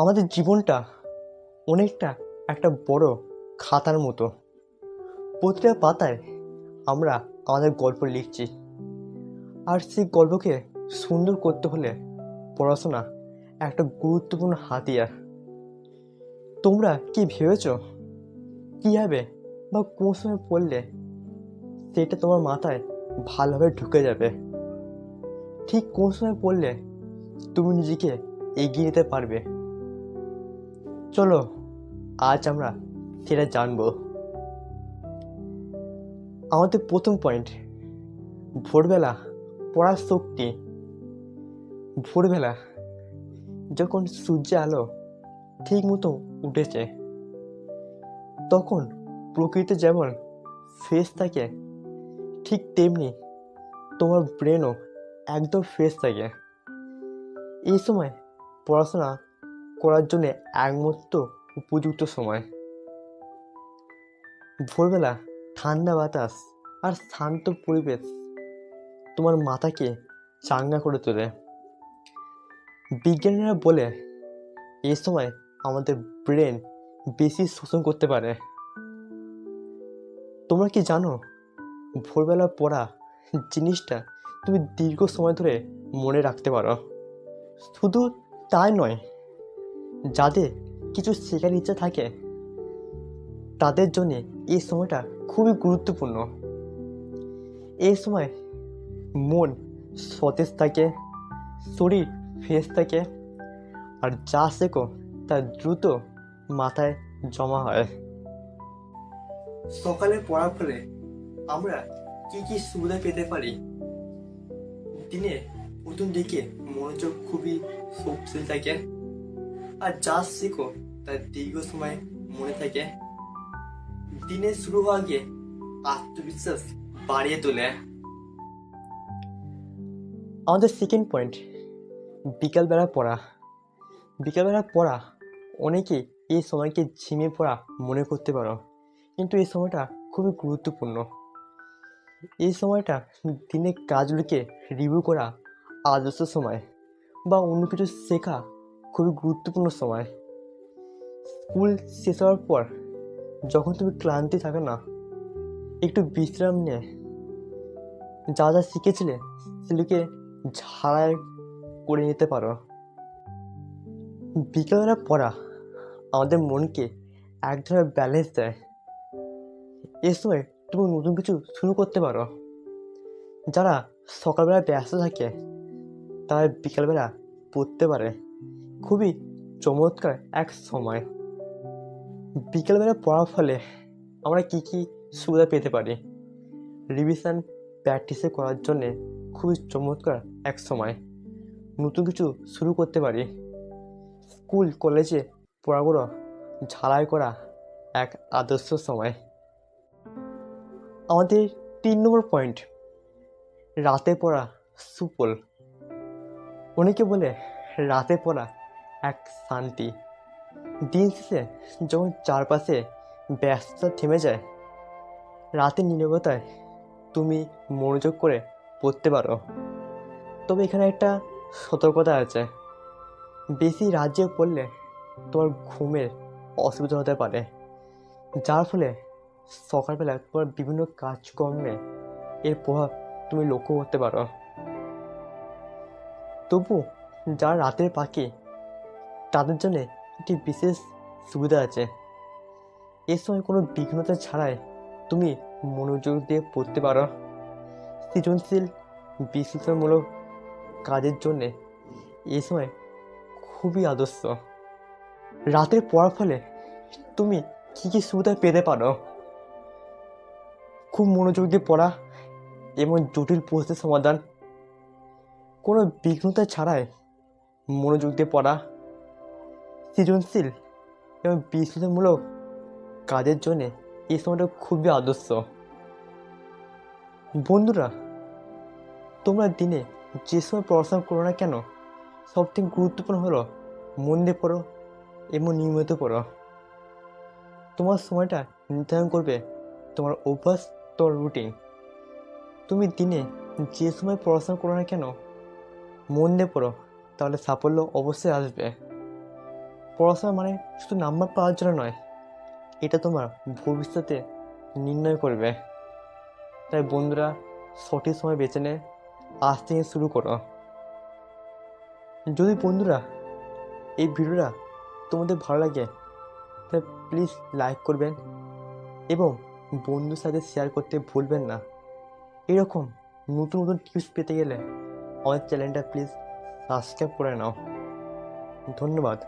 আমাদের জীবনটা অনেকটা একটা বড় খাতার মতো। প্রতিটা পাতায় আমরা আমাদের গল্প লিখছি, আর সেই গল্পকে সুন্দর করতে হলে পড়াশোনা একটা গুরুত্বপূর্ণ হাতিয়ার। তোমরা কি ভেবেছো কীভাবে বা কোন সময় পড়লে সেটা তোমার মাথায় ভালোভাবে ঢুকে যাবে? ঠিক কোন সময় পড়লে তুমি নিজেকে এগিয়ে নিতে পারবে? চলো আজ আমরা সেটা জানবো। আমাদের প্রথম পয়েন্ট, ভোরবেলা পড়ার শক্তি। ভোরবেলা যখন সূর্যের আলো ঠিক মতো উঠেছে, তখন প্রকৃতি যেমন ফ্রেশ থাকে, ঠিক তেমনি তোমার ব্রেনও একদম ফ্রেশ থাকে। এই সময় পড়াশোনা করার জন্য একমাত্র উপযুক্ত সময়। ভোরবেলা ঠান্ডা বাতাস আর শান্ত পরিবেশ তোমার মাথাকে চাঙ্গা করে তোলে। বিজ্ঞানীরা বলে এই সময় আমাদের ব্রেন বেশি শোষণ করতে পারে। তোমরা কি জানো ভোরবেলা পড়া জিনিসটা তুমি দীর্ঘ সময় ধরে মনে রাখতে পারো? শুধু তাই নয়, যাদের কিছু শেখার ইচ্ছা থাকে তাদের জন্য এই সময়টা খুবই গুরুত্বপূর্ণ। এই সময় মন সতেজ থাকে, শরীর ফ্রেশ থাকে, আর যা শেখো তা দ্রুত মাথায় জমা হয়। সকালে পড়ার ফলে আমরা কি কি সুবিধা পেতে পারি? দিনে প্রথম দিকে মনোযোগ খুবই শক্তিশালী থাকে, আর যা শেখো তা দীর্ঘ সময় মনে থাকে। দিনের শুরু হওয়ার আগে আত্মবিশ্বাস বাড়িয়ে তোলে। আমাদের সেকেন্ড পয়েন্ট, বিকালবেলা পড়া। বিকালবেলা পড়া, অনেকেই এই সময়কে ঝিমিয়ে পড়া মনে করতে পারো, কিন্তু এই সময়টা খুবই গুরুত্বপূর্ণ। এই সময়টা দিনের কাজগুলিকে রিভিউ করা, আদর্শ সময়, বা অন্য কিছু শেখা খুবই গুরুত্বপূর্ণ সময়। স্কুল শেষ হওয়ার পর যখন তুমি ক্লান্তি থাকে না, একটু বিশ্রাম নিয়ে যা যা শিখেছিলে সেগুলিকে ঝাড়াই করে নিতে পারো। বিকেলবেলা পড়া আমাদের মনকে এক ধরনের ব্যালেন্স দেয়। এ সময় তুমি নতুন কিছু শুরু করতে পারো। যারা সকালবেলা ব্যস্ত থাকে তারা বিকালবেলা পড়তে পারে। খুবই চমৎকার এক সময়। বিকেলবেলা পড়ার ফলে আমরা কি কি সুবিধা পেতে পারি? রিভিশন প্র্যাকটিসে করার জন্যে খুবই চমৎকার এক সময়। নতুন কিছু শুরু করতে পারি। স্কুল কলেজে পড়াগুলো ঝালাই করা এক আদর্শ সময়। আমাদের 3 নম্বর পয়েন্ট, রাতে পড়া সুফল। অনেকে বলে রাতে পড়া এক শান্তি। দিন শেষে যখন চারপাশে ব্যস্ততা থেমে যায়, রাতে নীরবতায় তুমি মনোযোগ করে পড়তে পারো। তবে এখানে একটা সতর্কতা আছে, বেশি রাত জেগে পড়লে তোমার ঘুমের অসুবিধা হতে পারে, যার ফলে সকালবেলা তোমার বিভিন্ন কাজকর্মে এর প্রভাব তুমি লক্ষ্য করতে পারো। তবু যারা রাতের পাখি তাদের জন্য একটি বিশেষ সুবিধা আছে। এর সময় কোনো বিঘ্নতা ছাড়াই তুমি মনোযোগ দিয়ে পড়তে পারো। সৃজনশীল বিশ্লেষণমূলক কাজের জন্যে এই সময় খুবই আদর্শ। রাতের পড়ার ফলে তুমি কী কী সুবিধা পেতে পারো? খুব মনোযোগ দিয়ে পড়া এবং জটিল প্রশ্নের সমাধান, কোনো বিঘ্নতা ছাড়াই মনোযোগ দিয়ে পড়া, সৃজনশীল এবং বিশ্লেষণমূলক কাজের জন্যে এই সময়টা খুবই আদর্শ। বন্ধুরা, তোমরা দিনে যে সময় পড়াশোনা করো না কেন, সবথেকে গুরুত্বপূর্ণ হলো মন দিয়ে পড়ো এবং নিয়মিত পড়ো। তোমার সময়টা নির্ধারণ করবে তোমার অভ্যাস, তোমার রুটিন। তুমি দিনে যে সময় পড়াশোনা করো না কেন, মন দিয়ে পড়ো, তাহলে সাফল্য অবশ্যই আসবে। পড়াশোনা মানে শুধু নাম্বার পাওয়ার জন্য নয়, এটা তোমার ভবিষ্যতে নির্ণয় করবে। তাই বন্ধুরা, সঠিক সময় বেছে নে, আজ থেকে শুরু করো। যদি বন্ধুরা এই ভিডিওটা তোমাদের ভালো লাগে তাহলে প্লিজ লাইক করবেন এবং বন্ধুর সাথে শেয়ার করতে ভুলবেন না। এরকম নতুন নতুন টিপস পেতে গেলে আমাদের চ্যানেলটা প্লিজ সাবস্ক্রাইব করে নাও। ধন্যবাদ।